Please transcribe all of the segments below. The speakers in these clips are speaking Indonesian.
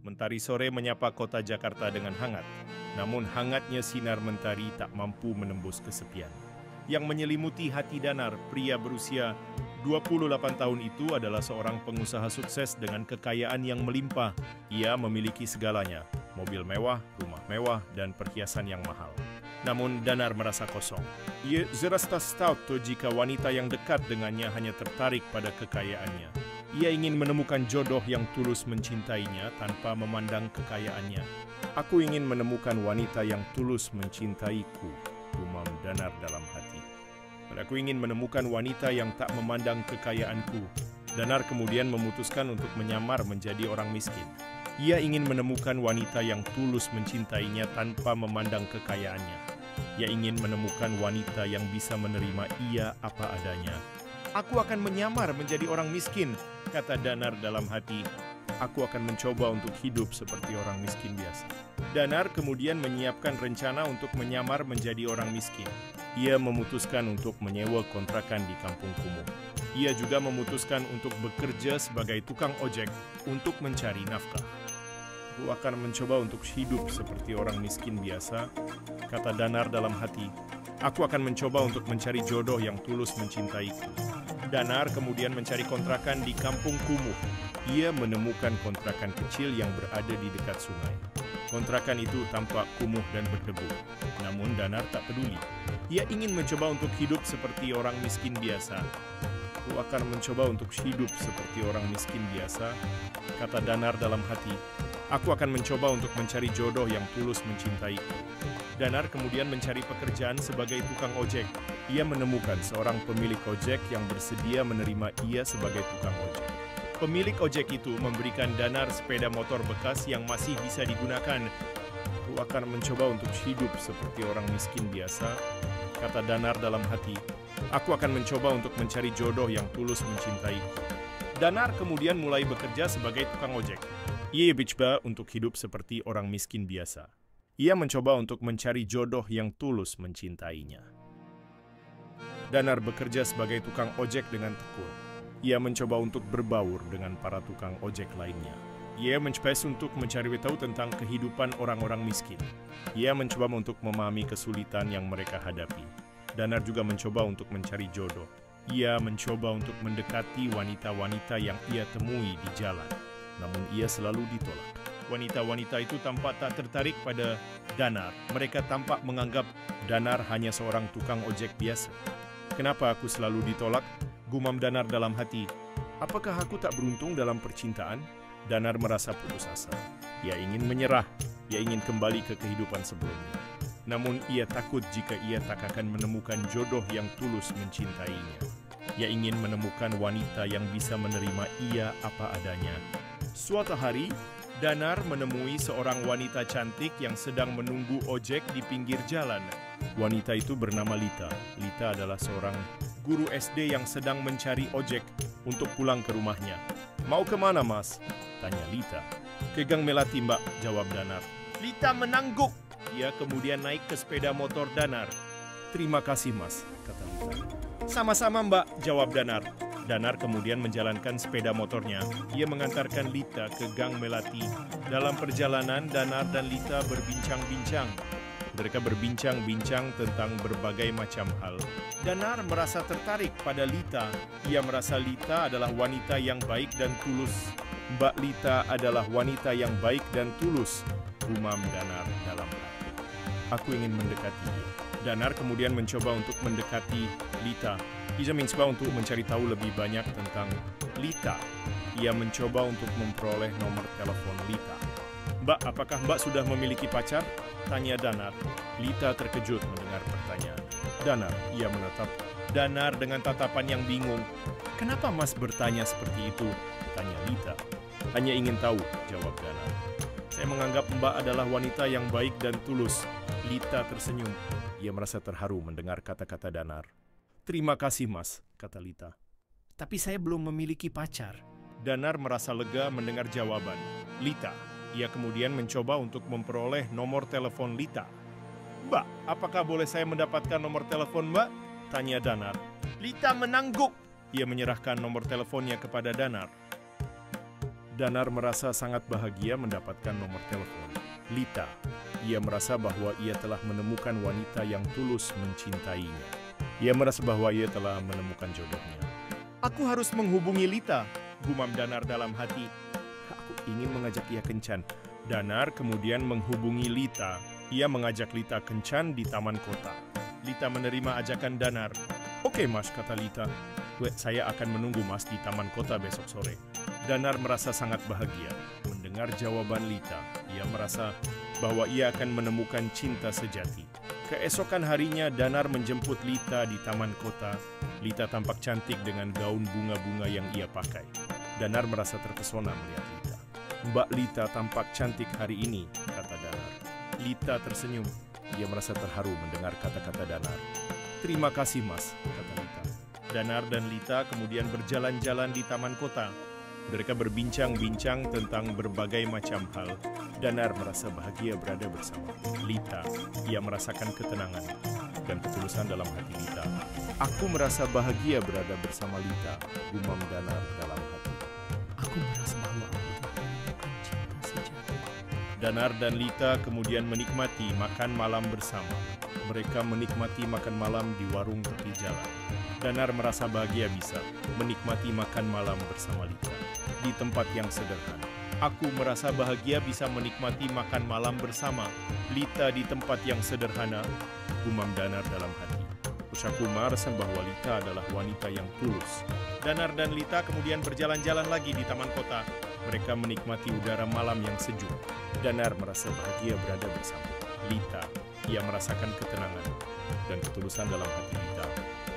Mentari sore menyapa kota Jakarta dengan hangat. Namun hangatnya sinar mentari tak mampu menembus kesepian. Yang menyelimuti hati Danar, pria berusia 28 tahun itu adalah seorang pengusaha sukses dengan kekayaan yang melimpah. Ia memiliki segalanya, mobil mewah, rumah mewah, dan perhiasan yang mahal. Namun Danar merasa kosong. Ia serasa tahu jika wanita yang dekat dengannya hanya tertarik pada kekayaannya. Ia ingin menemukan jodoh yang tulus mencintainya tanpa memandang kekayaannya. Aku ingin menemukan wanita yang tulus mencintaiku, gumam Danar dalam hati. Aku ingin menemukan wanita yang tak memandang kekayaanku. Danar kemudian memutuskan untuk menyamar menjadi orang miskin. Ia ingin menemukan wanita yang tulus mencintainya tanpa memandang kekayaannya. Ia ingin menemukan wanita yang bisa menerima ia apa adanya. Aku akan menyamar menjadi orang miskin, kata Danar dalam hati. Aku akan mencoba untuk hidup seperti orang miskin biasa. Danar kemudian menyiapkan rencana untuk menyamar menjadi orang miskin. Ia memutuskan untuk menyewa kontrakan di kampung kumuh. Ia juga memutuskan untuk bekerja sebagai tukang ojek untuk mencari nafkah. Aku akan mencoba untuk hidup seperti orang miskin biasa, kata Danar dalam hati. Aku akan mencoba untuk mencari jodoh yang tulus mencintaiku. Danar kemudian mencari kontrakan di kampung kumuh. Ia menemukan kontrakan kecil yang berada di dekat sungai. Kontrakan itu tampak kumuh dan berdebu. Namun Danar tak peduli. Ia ingin mencoba untuk hidup seperti orang miskin biasa. Aku akan mencoba untuk hidup seperti orang miskin biasa, kata Danar dalam hati. Aku akan mencoba untuk mencari jodoh yang tulus mencintaiku. Danar kemudian mencari pekerjaan sebagai tukang ojek. Ia menemukan seorang pemilik ojek yang bersedia menerima ia sebagai tukang ojek. Pemilik ojek itu memberikan Danar sepeda motor bekas yang masih bisa digunakan. Aku akan mencoba untuk hidup seperti orang miskin biasa, kata Danar dalam hati. Aku akan mencoba untuk mencari jodoh yang tulus mencintaiku. Danar kemudian mulai bekerja sebagai tukang ojek. Ia mencoba untuk hidup seperti orang miskin biasa. Ia mencoba untuk mencari jodoh yang tulus mencintainya. Danar bekerja sebagai tukang ojek dengan tekun. Ia mencoba untuk berbaur dengan para tukang ojek lainnya. Ia mencoba untuk mencari tahu tentang kehidupan orang-orang miskin. Ia mencoba untuk memahami kesulitan yang mereka hadapi. Danar juga mencoba untuk mencari jodoh. Ia mencoba untuk mendekati wanita-wanita yang ia temui di jalan. Namun ia selalu ditolak. Wanita-wanita itu tampak tak tertarik pada Danar. Mereka tampak menganggap Danar hanya seorang tukang ojek biasa. Kenapa aku selalu ditolak? Gumam Danar dalam hati. Apakah aku tak beruntung dalam percintaan? Danar merasa putus asa. Ia ingin menyerah. Ia ingin kembali ke kehidupan sebelumnya. Namun ia takut jika ia tak akan menemukan jodoh yang tulus mencintainya. Ia ingin menemukan wanita yang bisa menerima ia apa adanya. Suatu hari, Danar menemui seorang wanita cantik yang sedang menunggu ojek di pinggir jalan. Wanita itu bernama Lita. Lita adalah seorang guru SD yang sedang mencari ojek untuk pulang ke rumahnya. Mau kemana, Mas? Tanya Lita. Ke Gang Melati, Mbak, jawab Danar. Lita menangguk. Ia kemudian naik ke sepeda motor Danar. Terima kasih, Mas, kata Lita. Sama-sama, Mbak, jawab Danar. Danar kemudian menjalankan sepeda motornya. Ia mengantarkan Lita ke Gang Melati. Dalam perjalanan, Danar dan Lita berbincang-bincang. Mereka berbincang-bincang tentang berbagai macam hal. Danar merasa tertarik pada Lita. Ia merasa Lita adalah wanita yang baik dan tulus. Mbak Lita adalah wanita yang baik dan tulus, gumam Danar dalam hati. Aku ingin mendekati dia. Danar kemudian mencoba untuk mendekati Lita. Ia mencoba untuk mencari tahu lebih banyak tentang Lita. Ia mencoba untuk memperoleh nomor telepon Lita. Mbak, apakah Mbak sudah memiliki pacar? Tanya Danar. Lita terkejut mendengar pertanyaan. Danar, ia menatap Danar dengan tatapan yang bingung. Kenapa Mas bertanya seperti itu? Tanya Lita. Hanya ingin tahu, jawab Danar. Saya menganggap Mbak adalah wanita yang baik dan tulus. Lita tersenyum. Ia merasa terharu mendengar kata-kata Danar. Terima kasih, Mas, kata Lita. Tapi saya belum memiliki pacar. Danar merasa lega mendengar jawaban Lita. Ia kemudian mencoba untuk memperoleh nomor telepon Lita. Mbak, apakah boleh saya mendapatkan nomor telepon Mbak? Tanya Danar. Lita menangguk. Ia menyerahkan nomor teleponnya kepada Danar. Danar merasa sangat bahagia mendapatkan nomor telepon Lita. Ia merasa bahwa ia telah menemukan wanita yang tulus mencintainya. Ia merasa bahwa ia telah menemukan jodohnya. Aku harus menghubungi Lita, gumam Danar dalam hati. Aku ingin mengajak ia kencan. Danar kemudian menghubungi Lita. Ia mengajak Lita kencan di taman kota. Lita menerima ajakan Danar. Oke mas, kata Lita. Saya akan menunggu mas di taman kota besok sore. Danar merasa sangat bahagia mendengar jawaban Lita. Ia merasa bahwa ia akan menemukan cinta sejati. Keesokan harinya Danar menjemput Lita di taman kota. Lita tampak cantik dengan gaun bunga-bunga yang ia pakai. Danar merasa terpesona melihat Lita. Mbak Lita tampak cantik hari ini, kata Danar. Lita tersenyum. Ia merasa terharu mendengar kata-kata Danar. Terima kasih mas, kata Lita. Danar dan Lita kemudian berjalan-jalan di taman kota. Mereka berbincang-bincang tentang berbagai macam hal. Danar merasa bahagia berada bersama Lita. Ia merasakan ketenangan dan ketulusan dalam hati Lita. Aku merasa bahagia berada bersama Lita, gumam Danar dalam hati. Aku merasa bahwa aku telah menemukan cinta sejati. Danar dan Lita kemudian menikmati makan malam bersama. Mereka menikmati makan malam di warung tepi jalan. Danar merasa bahagia bisa menikmati makan malam bersama Lita di tempat yang sederhana. Aku merasa bahagia bisa menikmati makan malam bersama Lita di tempat yang sederhana, gumam Danar dalam hati. Usahaku merasa bahwa Lita adalah wanita yang tulus. Danar dan Lita kemudian berjalan-jalan lagi di taman kota. Mereka menikmati udara malam yang sejuk. Danar merasa bahagia berada bersama Lita. Ia merasakan ketenangan dan ketulusan dalam hati Lita.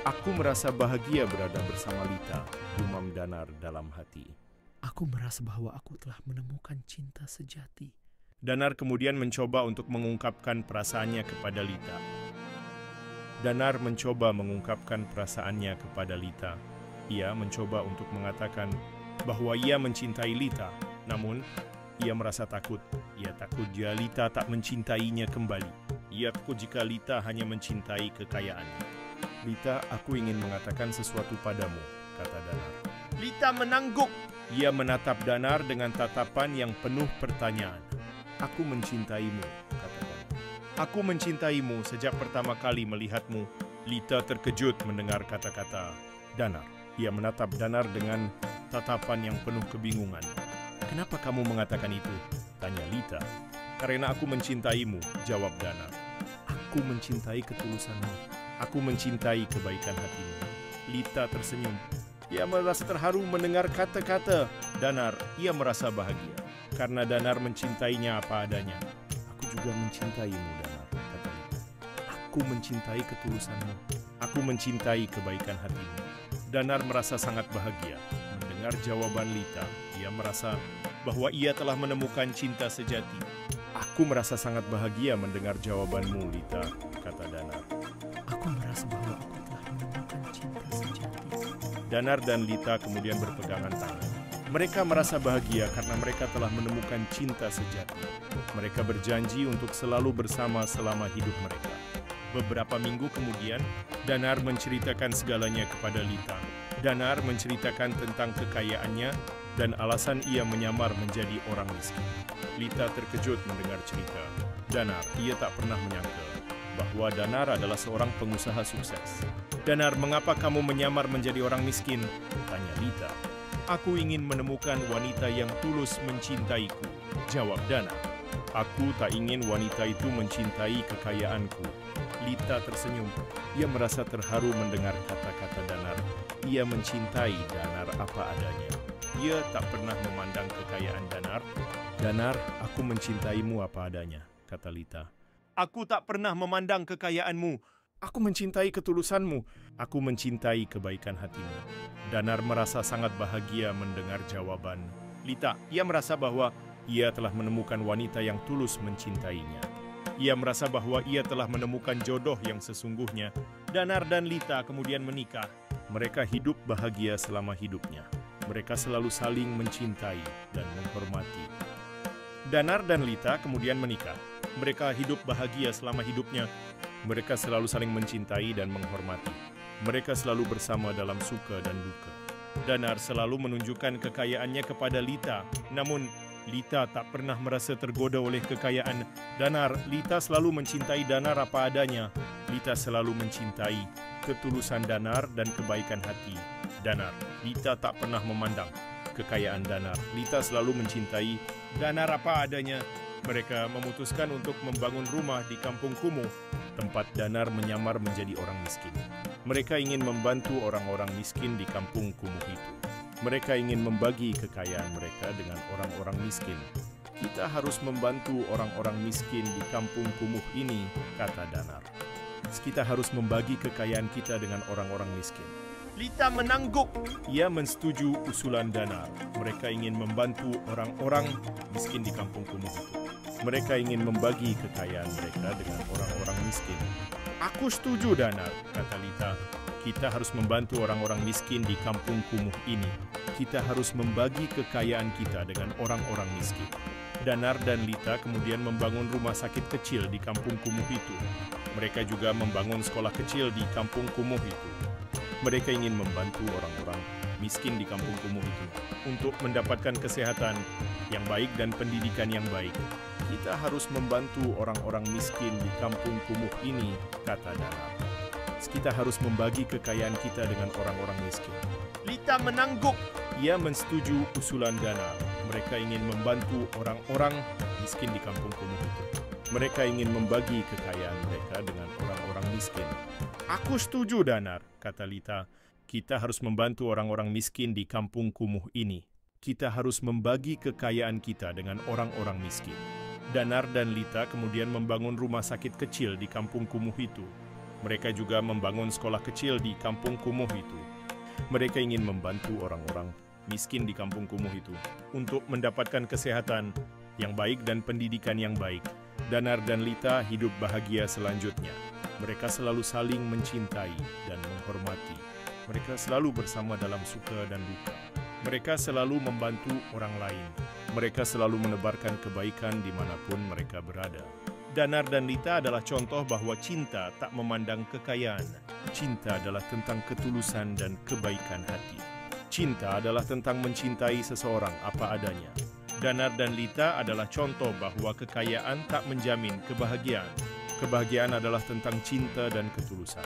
Aku merasa bahagia berada bersama Lita, gumam Danar dalam hati. Aku merasa bahwa aku telah menemukan cinta sejati. Danar kemudian mencoba untuk mengungkapkan perasaannya kepada Lita. Danar mencoba mengungkapkan perasaannya kepada Lita. Ia mencoba untuk mengatakan bahwa ia mencintai Lita, namun ia merasa takut. Ia takut jika Lita tak mencintainya kembali. Ia takut jika Lita hanya mencintai kekayaannya. Lita, aku ingin mengatakan sesuatu padamu, kata Danar. Lita menangguk. Ia menatap Danar dengan tatapan yang penuh pertanyaan. Aku mencintaimu, kata Danar. Aku mencintaimu sejak pertama kali melihatmu. Lita terkejut mendengar kata-kata Danar. Ia menatap Danar dengan tatapan yang penuh kebingungan. Kenapa kamu mengatakan itu? Tanya Lita. Karena aku mencintaimu, jawab Danar. Aku mencintai ketulusanmu. Aku mencintai kebaikan hatimu. Lita tersenyum. Ia merasa terharu mendengar kata-kata Danar. Ia merasa bahagia karena Danar mencintainya apa adanya. Aku juga mencintaimu, Danar, kata Lita. Aku mencintai ketulusanmu. Aku mencintai kebaikan hatimu. Danar merasa sangat bahagia mendengar jawaban Lita. Ia merasa bahwa ia telah menemukan cinta sejati. Aku merasa sangat bahagia mendengar jawabanmu, Lita, kata Danar. Aku merasa bahwa aku telah menemukan cinta sejati. Danar dan Lita kemudian berpegangan tangan. Mereka merasa bahagia karena mereka telah menemukan cinta sejati. Mereka berjanji untuk selalu bersama selama hidup mereka. Beberapa minggu kemudian, Danar menceritakan segalanya kepada Lita. Danar menceritakan tentang kekayaannya dan alasan ia menyamar menjadi orang miskin. Lita terkejut mendengar cerita Danar. Ia tak pernah menyangka bahwa Danar adalah seorang pengusaha sukses. Danar, mengapa kamu menyamar menjadi orang miskin? Tanya Lita. Aku ingin menemukan wanita yang tulus mencintaiku, jawab Danar. Aku tak ingin wanita itu mencintai kekayaanku. Lita tersenyum. Ia merasa terharu mendengar kata-kata Danar. Ia mencintai Danar apa adanya. Ia tak pernah memandang kekayaan Danar. Danar, aku mencintaimu apa adanya, kata Lita. Aku tak pernah memandang kekayaanmu. Aku mencintai ketulusanmu. Aku mencintai kebaikan hatimu. Danar merasa sangat bahagia mendengar jawaban Lita. Ia merasa bahwa ia telah menemukan wanita yang tulus mencintainya. Ia merasa bahwa ia telah menemukan jodoh yang sesungguhnya. Danar dan Lita kemudian menikah. Mereka hidup bahagia selama hidupnya. Mereka selalu saling mencintai dan menghormati. Danar dan Lita kemudian menikah. Mereka hidup bahagia selama hidupnya. Mereka selalu saling mencintai dan menghormati. Mereka selalu bersama dalam suka dan duka. Danar selalu menunjukkan kekayaannya kepada Lita, namun Lita tak pernah merasa tergoda oleh kekayaan Danar. Lita selalu mencintai Danar apa adanya. Lita selalu mencintai ketulusan Danar dan kebaikan hati Danar. Lita tak pernah memandang kekayaan Danar. Lita selalu mencintai Danar apa adanya. Mereka memutuskan untuk membangun rumah di kampung kumuh, tempat Danar menyamar menjadi orang miskin. Mereka ingin membantu orang-orang miskin di kampung kumuh itu. Mereka ingin membagi kekayaan mereka dengan orang-orang miskin. Kita harus membantu orang-orang miskin di kampung kumuh ini, kata Danar. Kita harus membagi kekayaan kita dengan orang-orang miskin. Lita menangguk. Ia mensetujui usulan Danar. Mereka ingin membantu orang-orang miskin di kampung kumuh itu. Mereka ingin membagi kekayaan mereka dengan orang-orang miskin. Aku setuju, Danar, kata Lita. Kita harus membantu orang-orang miskin di kampung kumuh ini. Kita harus membagi kekayaan kita dengan orang-orang miskin. Danar dan Lita kemudian membangun rumah sakit kecil di kampung kumuh itu. Mereka juga membangun sekolah kecil di kampung kumuh itu. Mereka ingin membantu orang-orang miskin di kampung kumuh itu untuk mendapatkan kesehatan yang baik dan pendidikan yang baik. Kita harus membantu orang-orang miskin di kampung kumuh ini, kata Danar. Kita harus membagi kekayaan kita dengan orang-orang miskin. Lita menangguk. Ia mensetujui usulan Danar. Mereka ingin membantu orang-orang miskin di kampung kumuh itu. Mereka ingin membagi kekayaan mereka dengan orang-orang miskin. Aku setuju, Danar, kata Lita. Kita harus membantu orang-orang miskin di kampung kumuh ini. Kita harus membagi kekayaan kita dengan orang-orang miskin. Danar dan Lita kemudian membangun rumah sakit kecil di kampung kumuh itu. Mereka juga membangun sekolah kecil di kampung kumuh itu. Mereka ingin membantu orang-orang miskin di kampung kumuh itu untuk mendapatkan kesehatan yang baik dan pendidikan yang baik. Danar dan Lita hidup bahagia selanjutnya. Mereka selalu saling mencintai dan menghormati. Mereka selalu bersama dalam suka dan duka. Mereka selalu membantu orang lain. Mereka selalu menebarkan kebaikan dimanapun mereka berada. Danar dan Lita adalah contoh bahwa cinta tak memandang kekayaan. Cinta adalah tentang ketulusan dan kebaikan hati. Cinta adalah tentang mencintai seseorang apa adanya. Danar dan Lita adalah contoh bahwa kekayaan tak menjamin kebahagiaan. Kebahagiaan adalah tentang cinta dan ketulusan.